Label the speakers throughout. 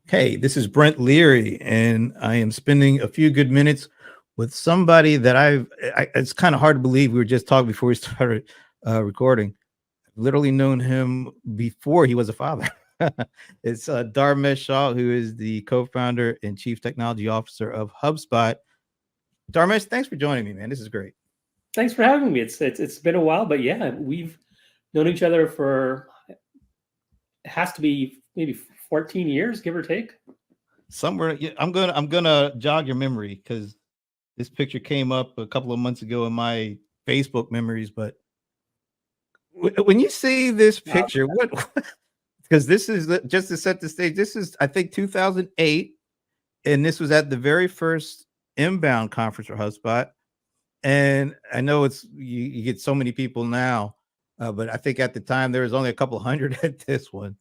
Speaker 1: Hey, this is Brent Leary, and I am spending a few good minutes with somebody that it's kind of hard to believe we were just talking before we started recording. I've literally known him before he was a father. It's Dharmesh Shah, who is the co-founder and chief technology officer of HubSpot. Dharmesh, thanks for joining me, man. This is great.
Speaker 2: Thanks for having me. It's been a while, but yeah, we've known each other for it has to be maybe 14 years, give or take.
Speaker 1: Somewhere, yeah, I'm gonna jog your memory because this picture came up a couple of months ago in my Facebook memories, but when you see this
Speaker 2: Uh,
Speaker 1: picture, what? Because this is just to set the stage. This is, I think, 2008, and this was at the very first inbound conference for HubSpot. And I know you get so many people now, but I think at the time there was only a couple hundred at this one.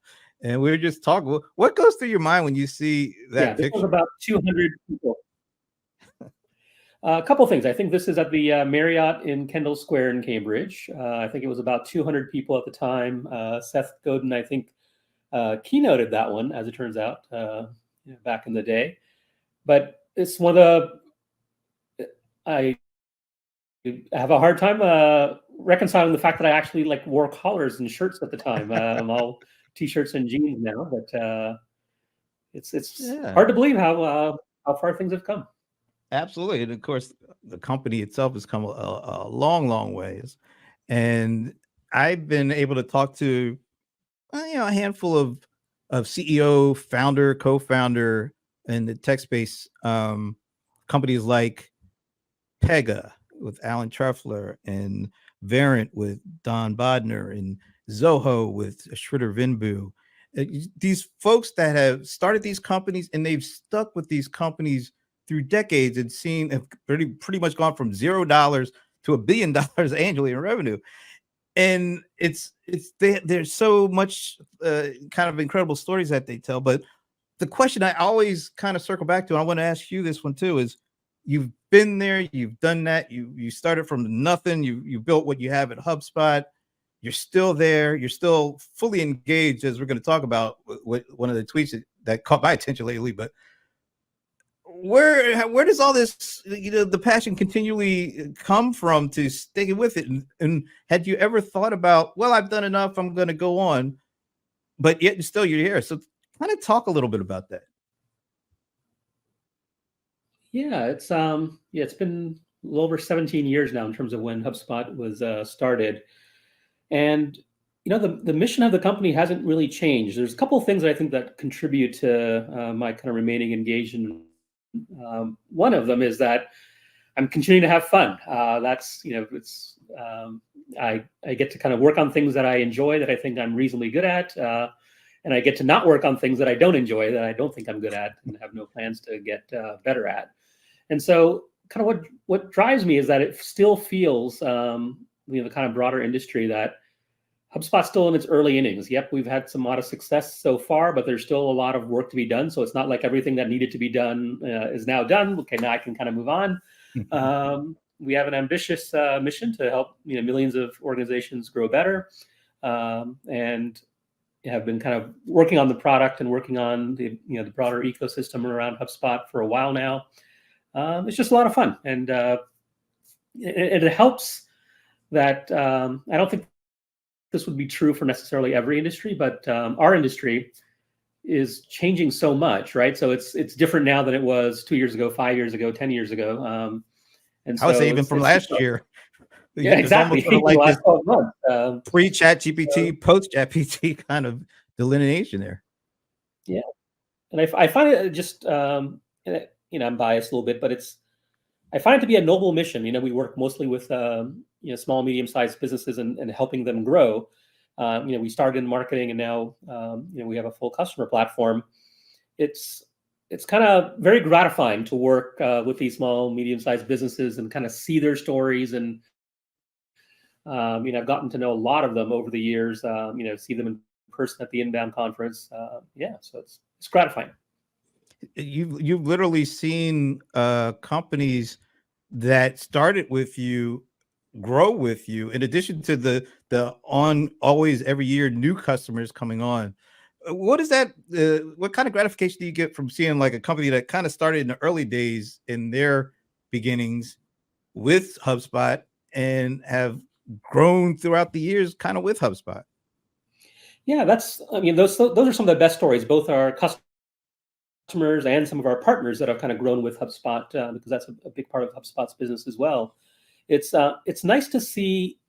Speaker 1: And we were just talking. What goes through your mind when you see
Speaker 2: yeah,
Speaker 1: that
Speaker 2: this was
Speaker 1: picture?
Speaker 2: about 200 people. A couple things. I think this is at the Marriott in Kendall Square in Cambridge. I think it was about 200 people at the time. Seth Godin, I think, keynoted that one, as it turns out, back in the day. But it's one of I have a hard time reconciling the fact that I actually wore collars and shirts at the time. I'm all t-shirts and jeans now, but it's
Speaker 1: Yeah,
Speaker 2: hard to believe how far things have come.
Speaker 1: absolutely. And of course, the company itself has come a long, long ways. And I've been able to talk to a handful of CEO, founder, co-founder in the tech space, companies like Pega with Alan Truffler and Verint with Don Bodner and Zoho with Shritter Vinbu. These folks that have started these companies and they've stuck with these companies through decades and seen have pretty much gone from $0 to $1 billion annually in revenue. And there's so much kind of incredible stories that they tell. But the question I always kind of circle back to, and I want to ask you this one too, is you've been there, you've done that, you started from nothing, you built what you have at HubSpot, you're still there, you're still fully engaged, as we're going to talk about with one of the tweets that caught my attention lately. But where does all this, the passion continually come from to sticking with it? And had you ever thought about, well, I've done enough, I'm going to go on, but yet still you're here? So kind of talk a little bit about that.
Speaker 2: Yeah, it's been a little over 17 years now in terms of when HubSpot was started, and the mission of the company hasn't really changed. There's a couple of things that I think that contribute to my kind of remaining engaged. One of them is that I'm continuing to have fun. That's it's I get to kind of work on things that I enjoy, that I think I'm reasonably good at, and I get to not work on things that I don't enjoy, that I don't think I'm good at, and have no plans to get better at. And so, kind of what drives me is that it still feels, the kind of broader industry, that HubSpot's still in its early innings. Yep, we've had some modest success so far, but there's still a lot of work to be done. So it's not like everything that needed to be done is now done. Okay, now I can kind of move on. We have an ambitious mission to help millions of organizations grow better, and have been kind of working on the product and working on the broader ecosystem around HubSpot for a while now. It's just a lot of fun, and it helps that I don't think this would be true for necessarily every industry, but our industry is changing so much, right? So it's different now than it was 2 years ago, 5 years ago, 10 years ago. And
Speaker 1: I would say
Speaker 2: so
Speaker 1: even from
Speaker 2: it's
Speaker 1: last year.
Speaker 2: yeah,
Speaker 1: It's
Speaker 2: exactly.
Speaker 1: almost sort of
Speaker 2: The
Speaker 1: like
Speaker 2: last
Speaker 1: this
Speaker 2: 12 months.
Speaker 1: pre-chat
Speaker 2: So,
Speaker 1: GPT, post-chat GPT kind of delineation there.
Speaker 2: yeah, and I find it just I'm biased a little bit, but I find it to be a noble mission. We work mostly with small, medium-sized businesses and helping them grow. We started in marketing, and now we have a full customer platform. It's kind of very gratifying to work with these small, medium-sized businesses and kind of see their stories. And I've gotten to know a lot of them over the years. See them in person at the Inbound conference. So it's gratifying.
Speaker 1: You've literally seen companies that started with you grow with you, in addition to the on always every year new customers coming on. what is that? What kind of gratification do you get from seeing like a company that kind of started in the early days in their beginnings with HubSpot and have grown throughout the years, kind of with HubSpot?
Speaker 2: Yeah, I mean, those are some of the best stories. Both our customers and some of our partners that have kind of grown with HubSpot, because that's a big part of HubSpot's business as well. It's nice to see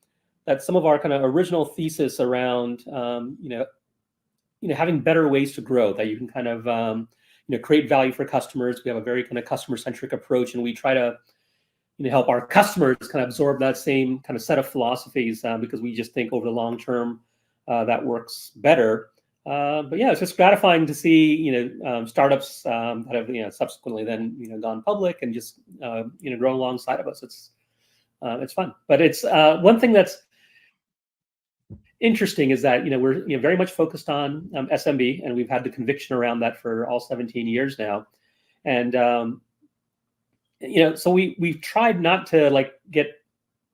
Speaker 2: that some of our kind of original thesis around having better ways to grow, that you can kind of create value for customers. We have a very kind of customer centric approach, and we try to help our customers kind of absorb that same kind of set of philosophies, because we just think over the long term that works better. But yeah, it's just gratifying to see startups that have subsequently then gone public and just grown alongside of us. It's fun. But it's one thing that's interesting is that we're very much focused on SMB, and we've had the conviction around that for all 17 years now. And so we've tried not to like get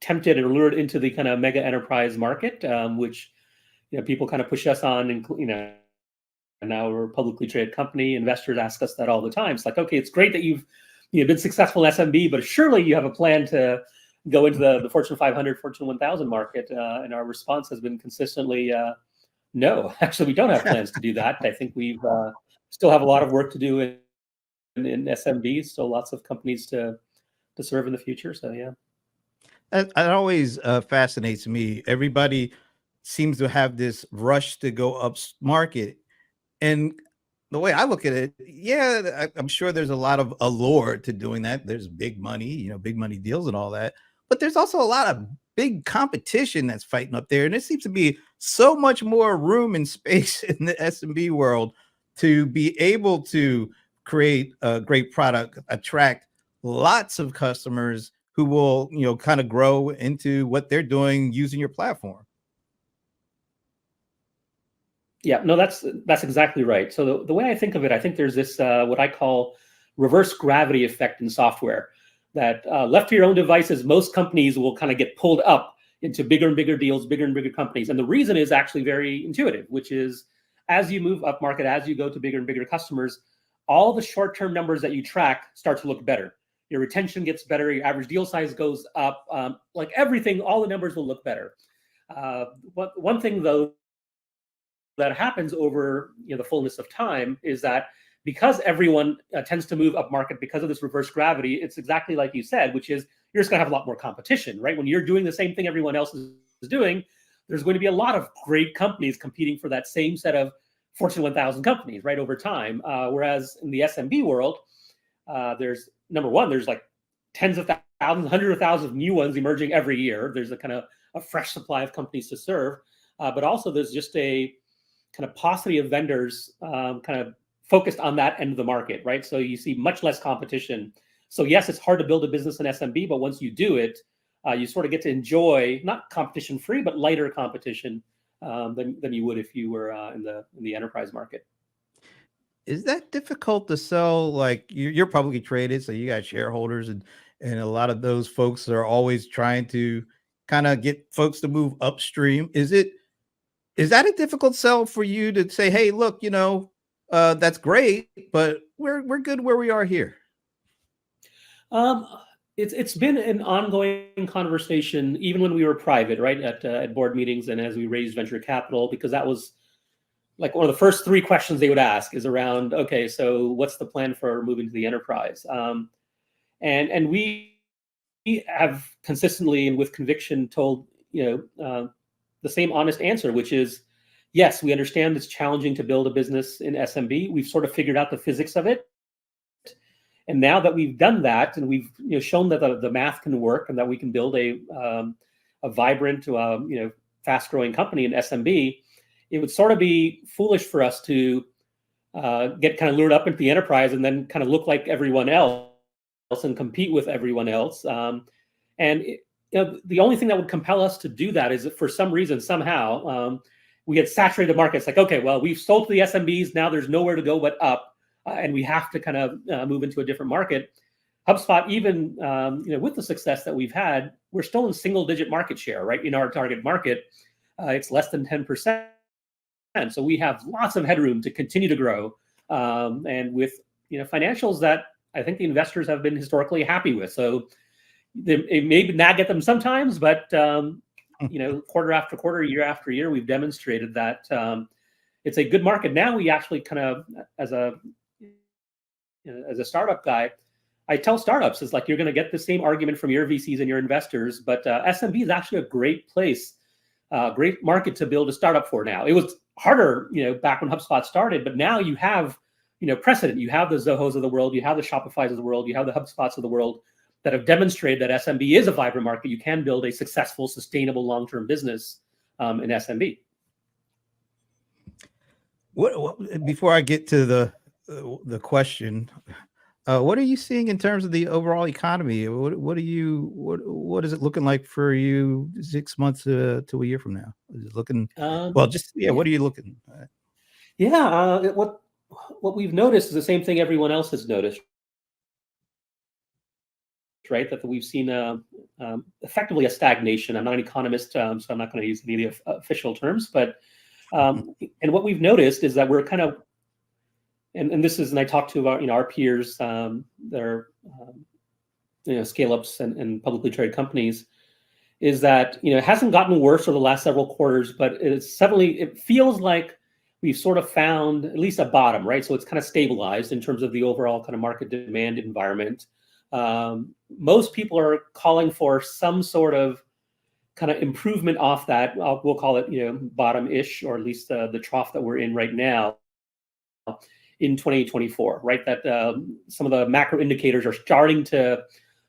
Speaker 2: tempted or lured into the kind of mega enterprise market, which people kind of push us on, and now we're a publicly traded company. Investors ask us that all the time. It's like, okay, it's great that you've been successful in SMB, but surely you have a plan to go into the Fortune 500, Fortune 1000 market. And our response has been consistently, no, actually, we don't have plans to do that. I think we've still have a lot of work to do in SMBs, so lots of companies to serve in the future. So yeah.
Speaker 1: It always fascinates me. Everybody seems to have this rush to go up market. And the way I look at it, yeah, I'm sure there's a lot of allure to doing that. There's big money, big money deals and all that. But there's also a lot of big competition that's fighting up there. And there seems to be so much more room and space in the SMB world to be able to create a great product, attract lots of customers who will, kind of grow into what they're doing using your platform.
Speaker 2: Yeah, no, that's exactly right. So the way I think of it, I think there's this what I call reverse gravity effect in software, that left to your own devices, most companies will kind of get pulled up into bigger and bigger deals, bigger and bigger companies. And the reason is actually very intuitive, which is as you move up market, as you go to bigger and bigger customers, all the short-term numbers that you track start to look better. Your retention gets better, your average deal size goes up, like everything, all the numbers will look better. One thing though that happens over the fullness of time is that because everyone tends to move up market because of this reverse gravity, it's exactly like you said, which is you're just going to have a lot more competition, right? When you're doing the same thing everyone else is doing, there's going to be a lot of great companies competing for that same set of Fortune 1000 companies, right, over time. Whereas in the SMB world, there's number one, there's like tens of thousands, hundreds of thousands of new ones emerging every year. There's a kind of a fresh supply of companies to serve, but also there's just a kind of paucity of vendors kind of focused on that end of the market, right? So you see much less competition. So yes, it's hard to build a business in SMB, but once you do it, you sort of get to enjoy not competition free, but lighter competition than you would if you were in the enterprise market.
Speaker 1: Is that difficult to sell? Like you're publicly traded, so you got shareholders, and a lot of those folks are always trying to kind of get folks to move upstream. Is that a difficult sell for you to say, hey, look, that's great, but we're good where we are here?
Speaker 2: Um, it's been an ongoing conversation, even when we were private, right, at board meetings and as we raised venture capital, because that was like one of the first three questions they would ask is around, okay, so what's the plan for moving to the enterprise? And we have consistently and with conviction told the same honest answer, which is yes, we understand it's challenging to build a business in SMB. We've sort of figured out the physics of it. And now that we've done that and we've shown that the math can work and that we can build a vibrant, fast-growing company in SMB, it would sort of be foolish for us to get kind of lured up into the enterprise and then kind of look like everyone else and compete with everyone else. The only thing that would compel us to do that is if for some reason, somehow, we had saturated markets. Like, okay, well, we've sold to the SMBs. Now there's nowhere to go but up. And we have to kind of move into a different market. HubSpot, even with the success that we've had, we're still in single-digit market share, right? In our target market, it's less than 10%. So we have lots of headroom to continue to grow, and with financials that I think the investors have been historically happy with. So it may nag at them sometimes, but quarter after quarter, year after year, we've demonstrated that it's a good market. Now we actually kind of, as a startup guy, I tell startups, it's like you're going to get the same argument from your VCs and your investors, but SMB is actually a great place, great market to build a startup for now. It was harder, back when HubSpot started, but now you have, precedent. You have the Zohos of the world, you have the Shopifys of the world, you have the HubSpots of the world that have demonstrated that SMB is a vibrant market. You can build a successful, sustainable, long-term business in SMB.
Speaker 1: What before I get to the question, what are you seeing in terms of the overall economy? What is it looking like for you 6 months to a year from now? Is it looking well? What are you looking at?
Speaker 2: Yeah, what we've noticed is the same thing everyone else has noticed, right? That we've seen effectively a stagnation. I'm not an economist, so I'm not going to use any of the official terms, but and what we've noticed is that we're kind of, and this is, and I talked to our peers, that are scale-ups and publicly traded companies, is that it hasn't gotten worse over the last several quarters, but it feels like we've sort of found at least a bottom, right? So it's kind of stabilized in terms of the overall kind of market demand environment. Most people are calling for some sort of kind of improvement off that. We'll call it bottom-ish, or at least the trough that we're in right now in 2024, right? That some of the macro indicators are starting to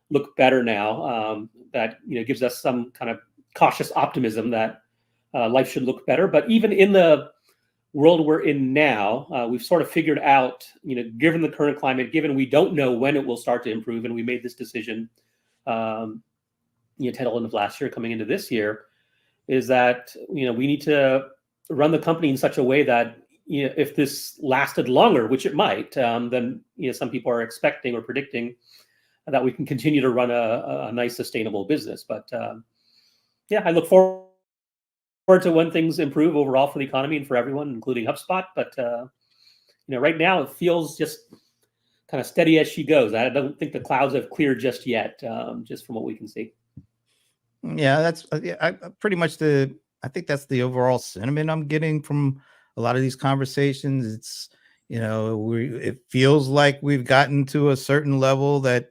Speaker 2: look better now. That gives us some kind of cautious optimism that life should look better. But even in the world we're in now, we've sort of figured out, given the current climate, given we don't know when it will start to improve, and we made this decision, tail end of last year, coming into this year, is that we need to run the company in such a way that if this lasted longer, which it might, then some people are expecting or predicting that we can continue to run a nice, sustainable business. But I look forward to when things improve overall for the economy and for everyone, including HubSpot. But right now it feels just kind of steady as she goes. I don't think the clouds have cleared just yet, just from what we can see.
Speaker 1: Yeah, that's pretty much I think that's the overall sentiment I'm getting from a lot of these conversations. It's it feels like we've gotten to a certain level that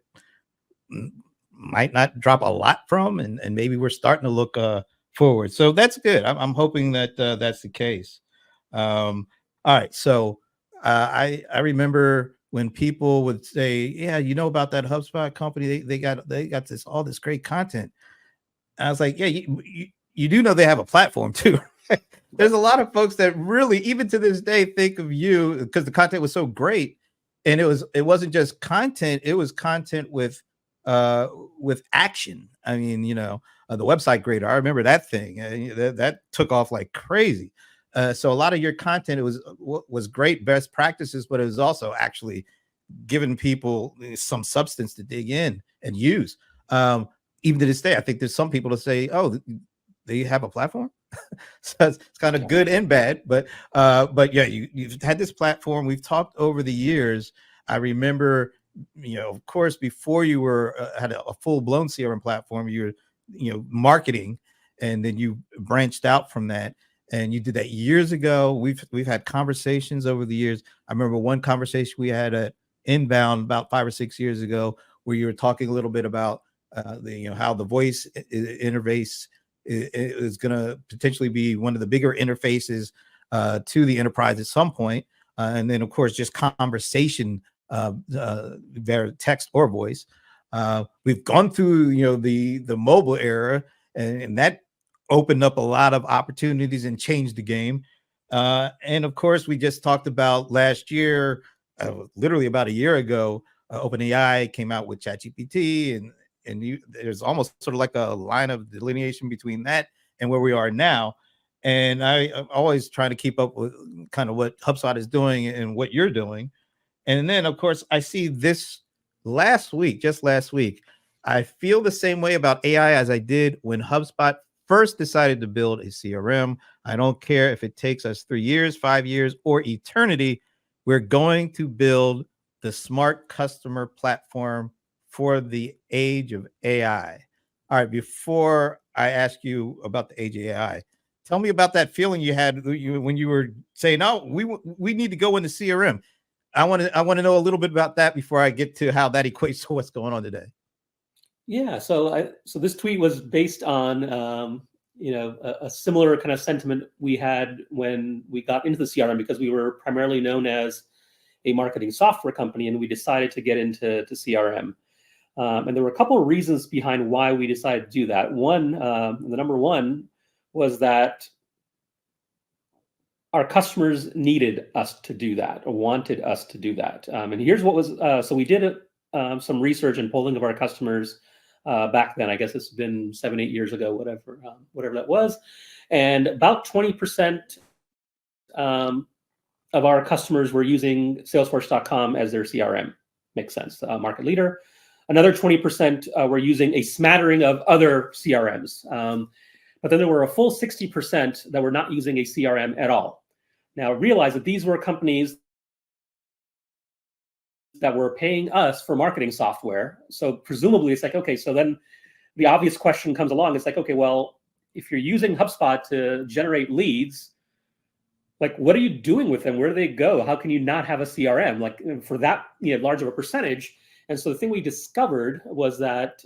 Speaker 1: might not drop a lot from, and maybe we're starting to look forward. So that's good. I'm hoping that that's the case. All right. So I remember when people would say, "Yeah, about that HubSpot company? They got all this great content." I was like, "Yeah, you do know they have a platform too." There's a lot of folks that really, even to this day, think of you because the content was so great, and it wasn't just content; it was content with action. I mean, the website grader. I remember that thing that took off like crazy. So a lot of your content was great, best practices, but it was also actually giving people some substance to dig in and use. Even to this day, I think there's some people that say, "Oh, they have a platform." So it's kind of good and bad, but yeah, you've had this platform. We've talked over the years. I remember, of course, before you were had a full blown CRM platform, you were, marketing, and then you branched out from that, and you did that years ago. We've had conversations over the years. I remember one conversation we had at Inbound about 5 or 6 years ago, where you were talking a little bit about how the voice interface is going to potentially be one of the bigger interfaces to the enterprise at some point. And then, of course, just conversation, via text or voice. We've gone through, the mobile era, and that opened up a lot of opportunities and changed the game. And of course, we just talked about last year, literally about a year ago, OpenAI came out with ChatGPT, and there's almost sort of like a line of delineation between that and where we are now. And I'm always trying to keep up with kind of what HubSpot is doing and what you're doing. And then, of course, I see this just last week, I feel the same way about AI as I did when HubSpot first decided to build a CRM, I don't care if it takes us 3 years, 5 years, or eternity, we're going to build the smart customer platform for the age of AI. All right, before I ask you about the age of AI, tell me about that feeling you had when you were saying, "Oh, we need to go into CRM." I want to know a little bit about that before I get to how that equates to what's going on today.
Speaker 2: Yeah, so this tweet was based on a similar kind of sentiment we had when we got into the CRM, because we were primarily known as a marketing software company, and we decided to get into CRM. And there were a couple of reasons behind why we decided to do that. One, the number one was that our customers needed us to do that, or wanted us to do that. And here's what was, so we did some research and polling of our customers back then. I guess it's been 7-8 years ago, whatever that was. And about 20% of our customers were using Salesforce.com as their CRM. Makes sense, market leader. Another 20% were using a smattering of other CRMs. But then there were a full 60% that were not using a CRM at all. Now, realize that these were companies that were paying us for marketing software. So presumably it's like, okay, so then the obvious question comes along. It's like, okay, well, if you're using HubSpot to generate leads, like, what are you doing with them? Where do they go? How can you not have a CRM like for that large of a percentage? And so the thing we discovered was that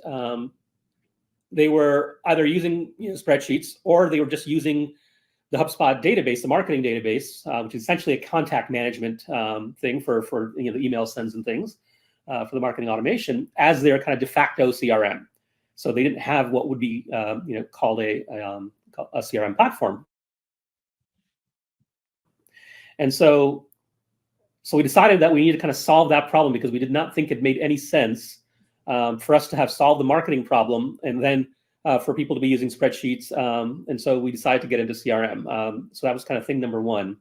Speaker 2: they were either using spreadsheets, or they were just using the HubSpot database, the marketing database, which is essentially a contact management thing for the email sends and things for the marketing automation, as their kind of de facto CRM. So they didn't have what would be called a CRM platform. And so we decided that we needed to kind of solve that problem, because we did not think it made any sense for us to have solved the marketing problem and then for people to be using spreadsheets. And so we decided to get into CRM. So that was kind of thing number one.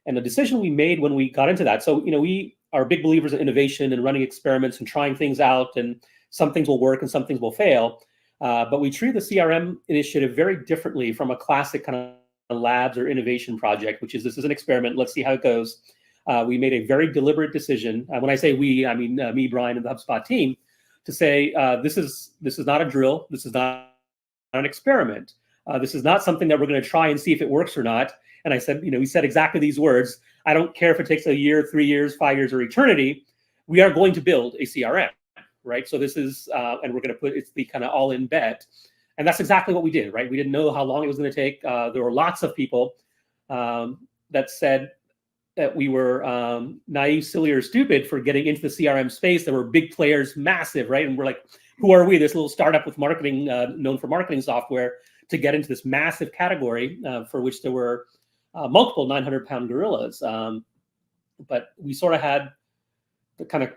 Speaker 2: And the decision we made when we got into that, so we are big believers in innovation and running experiments and trying things out, and some things will work and some things will fail. But we treat the CRM initiative very differently from a classic kind of labs or innovation project, which is, this is an experiment, let's see how it goes. We made a very deliberate decision. When I say we, I mean me, Brian, and the HubSpot team, to say this is not a drill. This is not an experiment. This is not something that we're going to try and see if it works or not. And I said, we said exactly these words. I don't care if it takes a year, 3 years, 5 years, or eternity. We are going to build a CRM, right? So this is, and we're going to it's the kind of all-in bet. And that's exactly what we did, right? We didn't know how long it was going to take. There were lots of people that said that we were naive, silly, or stupid for getting into the CRM space. There were big players, massive, right? And we're like, who are we, this little startup with marketing, known for marketing software, to get into this massive category for which there were multiple 900-pound gorillas. But we sort of had the kind of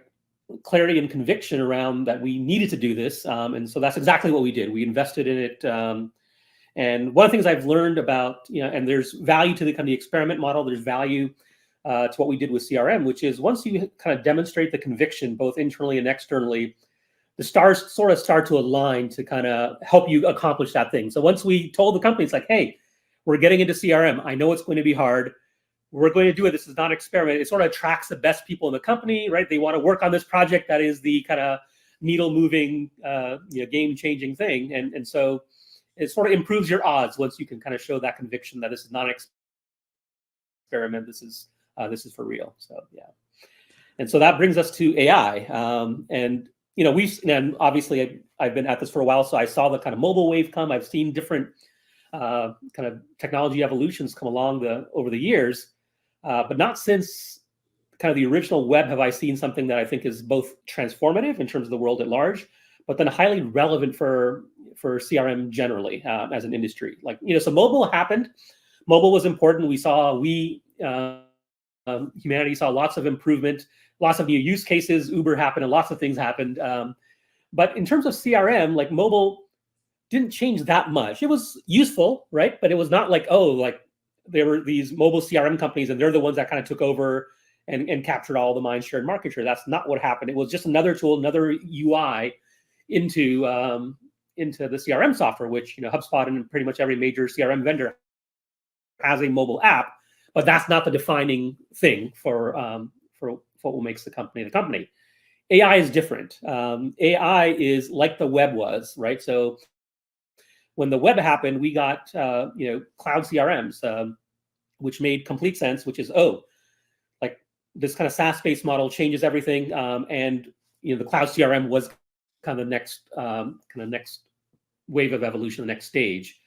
Speaker 2: clarity and conviction around that we needed to do this. And so that's exactly what we did. We invested in it. And one of the things I've learned about, and there's value to the kind of the experiment model, there's value to what we did with CRM, which is once you kind of demonstrate the conviction, both internally and externally, the stars sort of start to align to kind of help you accomplish that thing. So once we told the company, it's like, hey, we're getting into CRM. I know it's going to be hard. We're going to do it. This is not an experiment. It sort of attracts the best people in the company, right? They want to work on this project that is the kind of needle moving, game changing thing. And so it sort of improves your odds once you can kind of show that conviction that this is not an experiment. This is for real. So, yeah. And so that brings us to AI. And obviously I've been at this for a while, so I saw the kind of mobile wave come. I've seen different kind of technology evolutions come along over the years, but not since kind of the original web have I seen something that I think is both transformative in terms of the world at large, but then highly relevant for CRM generally as an industry. Like, so mobile happened. Mobile was important. Humanity saw lots of improvement, lots of new use cases. Uber happened, and lots of things happened. But in terms of CRM, like mobile didn't change that much. It was useful, right? But it was not like, there were these mobile CRM companies and they're the ones that kind of took over and captured all the mind share and market share. That's not what happened. It was just another tool, another UI into into the CRM software, which HubSpot and pretty much every major CRM vendor has a mobile app, but that's not the defining thing for what makes the company the company. AI is different. AI is like the web was, right? So when the web happened, we got cloud CRMs, which made complete sense. Which is like this kind of SaaS-based model changes everything, and the cloud CRM was kind of the next wave of evolution, the next stage.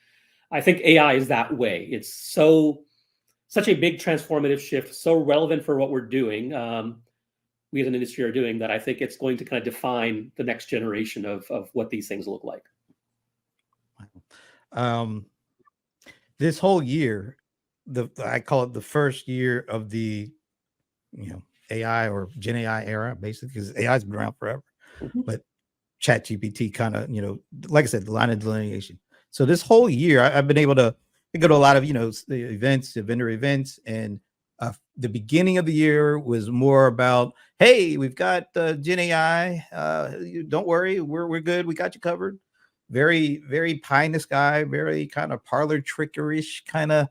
Speaker 2: I think AI is that way. It's such a big transformative shift, so relevant for what we're doing. We as an industry are doing that. I think it's going to kind of define the next generation of what these things look like.
Speaker 1: This whole year, I call it the first year of the AI or Gen AI era, basically, because AI's been around forever. Mm-hmm. But ChatGPT kind of, like I said, the line of delineation. So this whole year, I've been able to go to a lot of, events, vendor events. And the beginning of the year was more about, hey, we've got Gen AI. Don't worry, we're good. We got you covered. Very, very pie in the sky, very kind of parlor trickerish kind of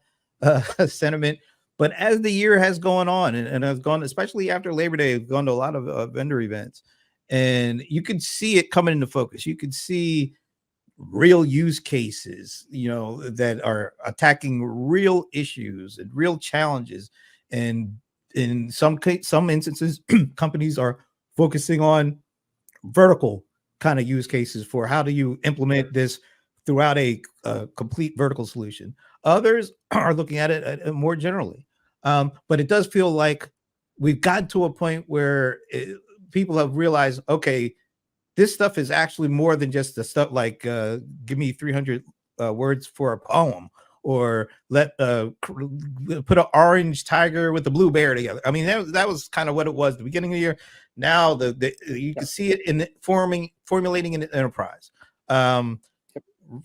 Speaker 1: sentiment. But as the year has gone on, and I've gone, especially after Labor Day, I've gone to a lot of vendor events, and you can see it coming into focus. You can see real use cases, that are attacking real issues and real challenges. And in some instances, companies are focusing on vertical kind of use cases for how do you implement this throughout a complete vertical solution. Others are looking at it more generally. But it does feel like we've gotten to a point where people have realized, okay, this stuff is actually more than just the stuff like give me 300 words for a poem, or put an orange tiger with a blue bear together. I mean, that was kind of what it was at the beginning of the year. Now you can see it in formulating an enterprise.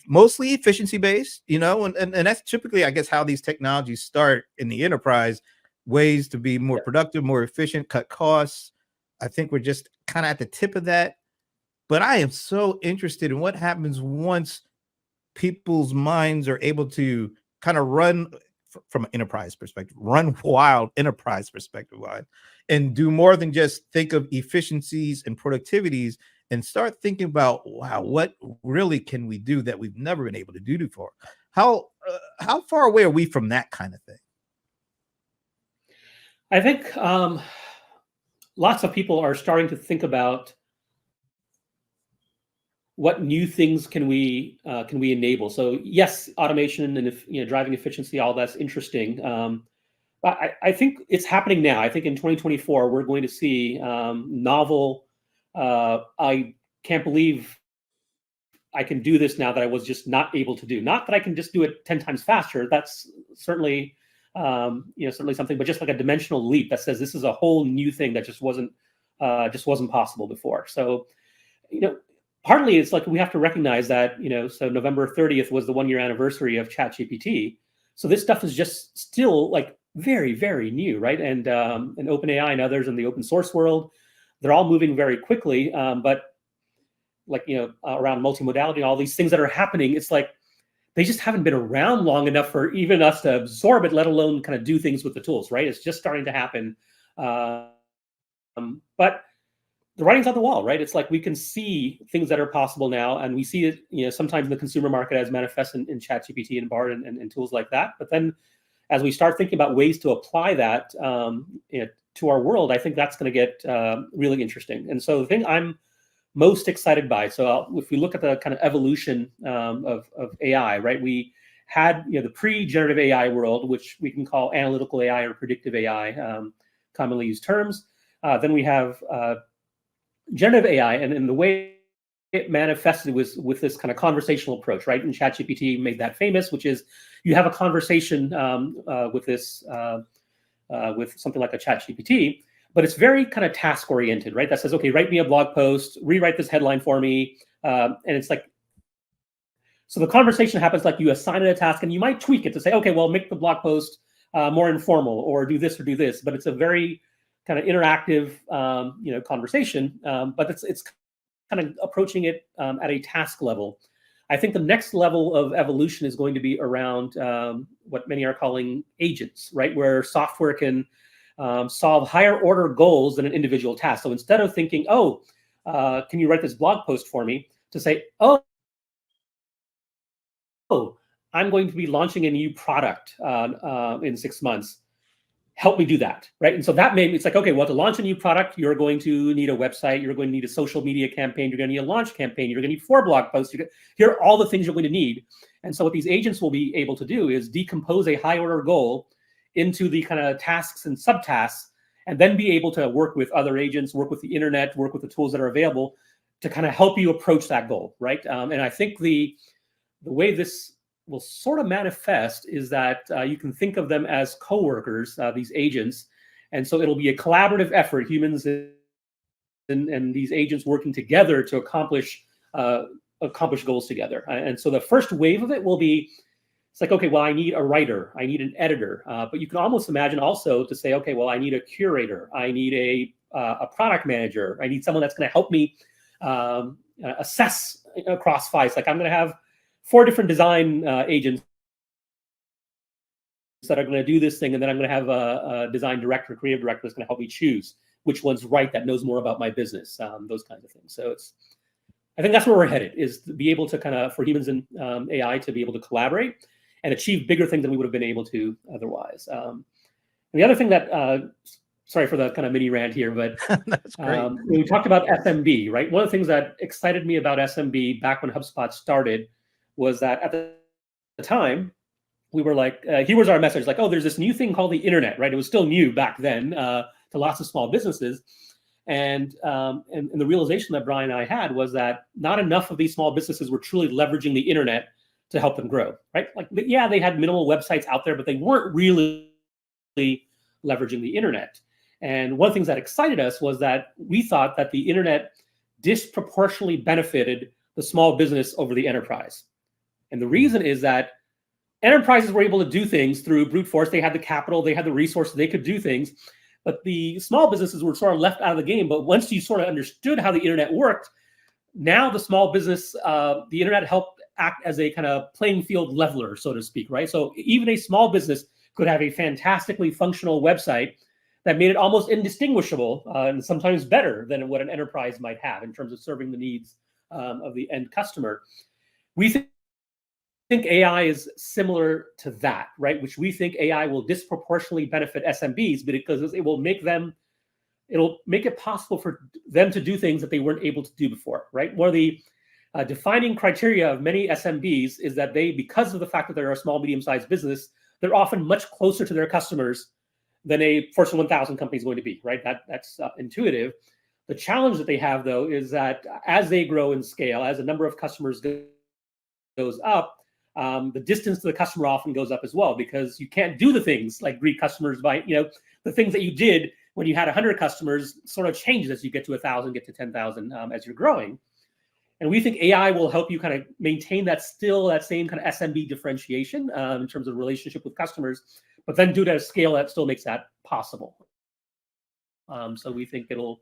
Speaker 1: Mostly efficiency based, and that's typically, I guess, how these technologies start in the enterprise. Ways to be more productive, more efficient, cut costs. I think we're just kind of at the tip of that. But I am so interested in what happens once people's minds are able to kind of run from an enterprise perspective, run wild enterprise perspective wide, and do more than just think of efficiencies and productivities, and start thinking about, wow, what really can we do that we've never been able to do before? How far away are we from that kind of thing?
Speaker 2: I think lots of people are starting to think about what new things can we enable. So yes, automation and driving efficiency, all that's interesting. But I think it's happening now. I think in 2024 we're going to see novel. I can't believe I can do this now that I was just not able to do. Not that I can just do it 10 times faster. That's certainly certainly something, but just like a dimensional leap that says this is a whole new thing that just wasn't possible before. So partly it's like we have to recognize that, so November 30th was the 1-year anniversary of ChatGPT. So this stuff is just still like very, very new, right? And OpenAI and others in the open source world, they're all moving very quickly. But like, around multimodality, all these things that are happening, it's like they just haven't been around long enough for even us to absorb it, let alone kind of do things with the tools, right? It's just starting to happen. But the writing's on the wall, right? It's like we can see things that are possible now, and we see it, sometimes in the consumer market as manifest in ChatGPT and Bard and tools like that. But then, as we start thinking about ways to apply that to our world, I think that's going to get really interesting. And so the thing I'm most excited by, so if we look at the kind of evolution of AI, right? We had the pre-generative AI world, which we can call analytical AI or predictive AI, commonly used terms. Then we have generative AI, and the way it manifested was with this kind of conversational approach, right? And ChatGPT made that famous, which is you have a conversation with something like a ChatGPT, but it's very kind of task oriented, right? That says, okay, write me a blog post, rewrite this headline for me, and it's like, so the conversation happens like you assign it a task, and you might tweak it to say, okay, well, make the blog post more informal, or do this or do this, but it's a very kind of interactive, conversation, but it's kind of approaching it at a task level. I think the next level of evolution is going to be around what many are calling agents, right? Where software can solve higher order goals than an individual task. So instead of thinking, oh, can you write this blog post for me? To say, oh, I'm going to be launching a new product in 6 months. Help me do that, right? And so that made me, it's like, okay, well, to launch a new product, you're going to need a website, you're going to need a social media campaign, you're going to need a launch campaign, you're going to need 4 blog posts. Here are all the things you're going to need. And so what these agents will be able to do is decompose a high order goal into the kind of tasks and subtasks, and then be able to work with other agents, work with the internet, work with the tools that are available to kind of help you approach that goal, right? And I think the way this will sort of manifest is that you can think of them as coworkers, these agents. And so it'll be a collaborative effort, humans and these agents working together to accomplish goals together. And so the first wave of it will be, it's like, okay, well, I need a writer, I need an editor. But you can almost imagine also to say, okay, well, I need a curator, I need a product manager, I need someone that's going to help me assess across files. Like I'm going to have 4 different design agents that are going to do this thing, and then I'm going to have a design director, creative director that's going to help me choose which one's right, that knows more about my business, those kinds of things. So I think that's where we're headed, is to be able to kind of, for humans and AI to be able to collaborate and achieve bigger things than we would have been able to otherwise. And the other thing that, sorry for the kind of mini rant here, but
Speaker 1: That's great.
Speaker 2: when we talked about SMB, right? One of the things that excited me about SMB back when HubSpot started was that at the time, we were like, here was our message, like, oh, there's this new thing called the internet, right? It was still new back then to lots of small businesses. And the realization that Brian and I had was that not enough of these small businesses were truly leveraging the internet to help them grow, right? Like, yeah, they had minimal websites out there, but they weren't really leveraging the internet. And one of the things that excited us was that we thought that the internet disproportionately benefited the small business over the enterprise. And the reason is that enterprises were able to do things through brute force. They had the capital, they had the resources, they could do things. But the small businesses were sort of left out of the game. But once you sort of understood how the internet worked, now the small business, the internet helped act as a kind of playing field leveler, so to speak, right? So even a small business could have a fantastically functional website that made it almost indistinguishable and sometimes better than what an enterprise might have in terms of serving the needs of the end customer. We think AI is similar to that, right? Which we think AI will disproportionately benefit SMBs because it'll make it possible for them to do things that they weren't able to do before, right? One of the defining criteria of many SMBs is that because of the fact that they're a small, medium-sized business, they're often much closer to their customers than a Fortune 1000 company is going to be, right? That's intuitive. The challenge that they have, though, is that as they grow in scale, as the number of customers goes up, the distance to the customer often goes up as well, because you can't do the things like greet customers by, the things that you did when you had 100 customers sort of changes as you get to 1,000, get to 10,000 as you're growing. And we think AI will help you kind of maintain that same kind of SMB differentiation in terms of relationship with customers, but then do it at a scale that still makes that possible. So we think it'll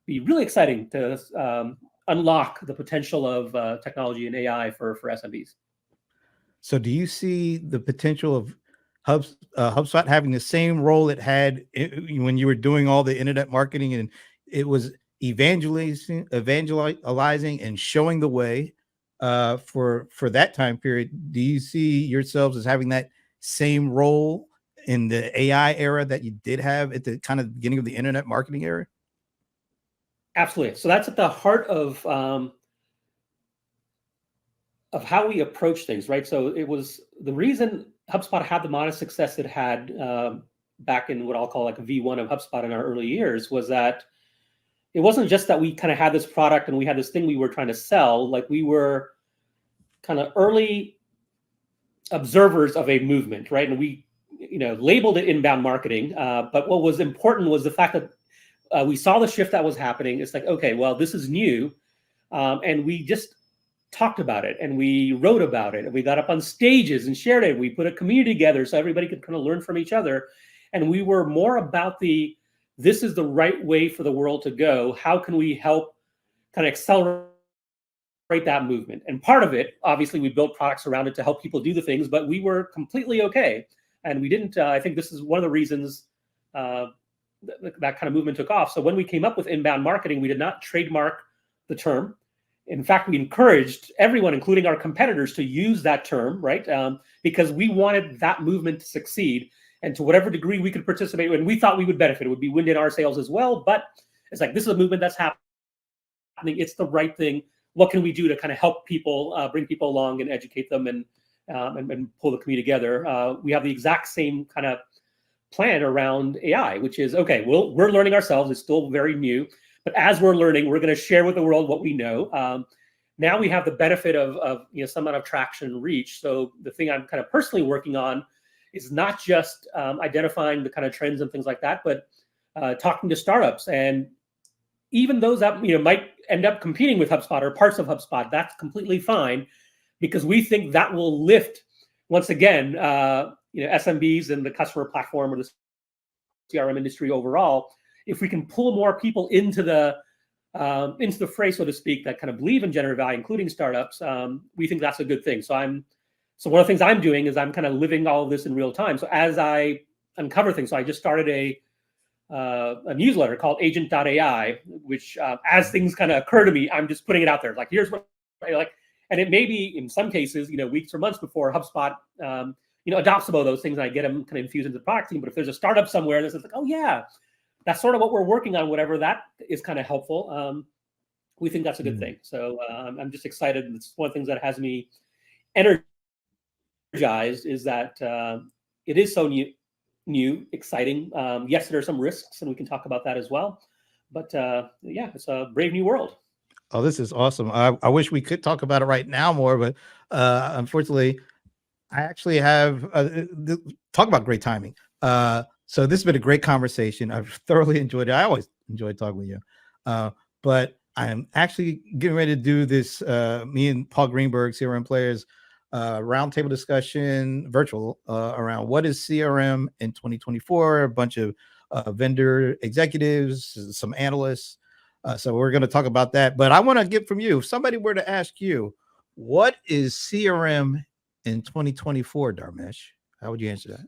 Speaker 2: be really exciting to unlock the potential of technology and AI for SMBs.
Speaker 1: So do you see the potential of HubSpot having the same role it had when you were doing all the internet marketing, and it was evangelizing and showing the way for that time period? Do you see yourselves as having that same role in the AI era that you did have at the kind of beginning of the internet marketing era?
Speaker 2: Absolutely. So that's at the heart of how we approach things, right? So it was the reason HubSpot had the modest success it had back in what I'll call like a V1 of HubSpot in our early years, was that it wasn't just that we kind of had this product and we had this thing we were trying to sell. Like, we were kind of early observers of a movement, right? And we, labeled it inbound marketing. But what was important was the fact that we saw the shift that was happening. It's like, okay, well, this is new. And we just talked about it, and we wrote about it, and we got up on stages and shared it. We put a community together so everybody could kind of learn from each other. And we were more about this is the right way for the world to go. How can we help kind of accelerate that movement. And part of it, obviously, we built products around it to help people do the things, but we were completely okay. And we didn't, I think this is one of the reasons that kind of movement took off. So when we came up with inbound marketing, we did not trademark the term. In fact, we encouraged everyone, including our competitors, to use that term, right? Because we wanted that movement to succeed. And to whatever degree we could participate, and we thought we would benefit, it would be wind in our sails as well. But it's like, this is a movement that's happening. It's the right thing. What can we do to kind of help people, bring people along and educate them and pull the community together? We have the exact same kind of plan around AI, which is, okay, we're learning ourselves. It's still very new. But as we're learning, we're going to share with the world what we know. Now we have the benefit of some amount of traction and reach. So the thing I'm kind of personally working on is not just identifying the kind of trends and things like that, but talking to startups, and even those that might end up competing with HubSpot or parts of HubSpot. That's completely fine, because we think that will lift, once again, SMBs and the customer platform or the CRM industry overall. If we can pull more people into the fray, so to speak, that kind of believe in generative AI, including startups, we think that's a good thing. So one of the things I'm doing is I'm kind of living all of this in real time. So as I uncover things, so I just started a newsletter called Agent.ai, which as things kind of occur to me, I'm just putting it out there. Like, here's what I like, and it may be in some cases, weeks or months before HubSpot, adopts some of those things, and I get them kind of infused into the product team. But if there's a startup somewhere that's like, oh yeah, that's sort of what we're working on, whatever, that is kind of helpful. We think that's a good thing. So I'm just excited. It's one of the things that has me energized, is that it is so new, exciting. Yes, there are some risks, and we can talk about that as well. But yeah, it's a brave new world.
Speaker 1: Oh, this is awesome. I wish we could talk about it right now more, but unfortunately, I actually have talk about great timing. So this has been a great conversation. I've thoroughly enjoyed it. I always enjoy talking with you. But I'm actually getting ready to do this, me and Paul Greenberg, CRM Players, roundtable discussion, virtual, around what is CRM in 2024, a bunch of vendor executives, some analysts. So we're going to talk about that. But I want to get from you, if somebody were to ask you, what is CRM in 2024, Dharmesh, how would you answer that?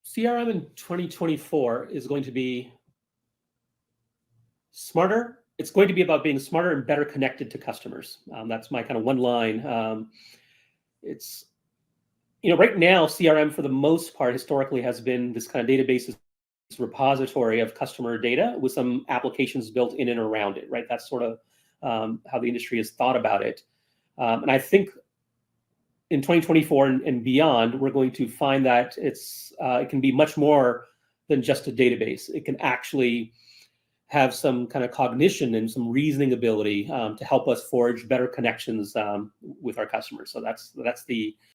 Speaker 2: CRM in 2024 is going to be smarter. It's going to be about being smarter and better connected to customers. That's my kind of one line. It's, right now, CRM for the most part historically has been this kind of database repository of customer data with some applications built in and around it, right? That's sort of how the industry has thought about it. And I think in 2024 and beyond, we're going to find that it can be much more than just a database. It can actually have some kind of cognition and some reasoning ability to help us forge better connections with our customers. So that's the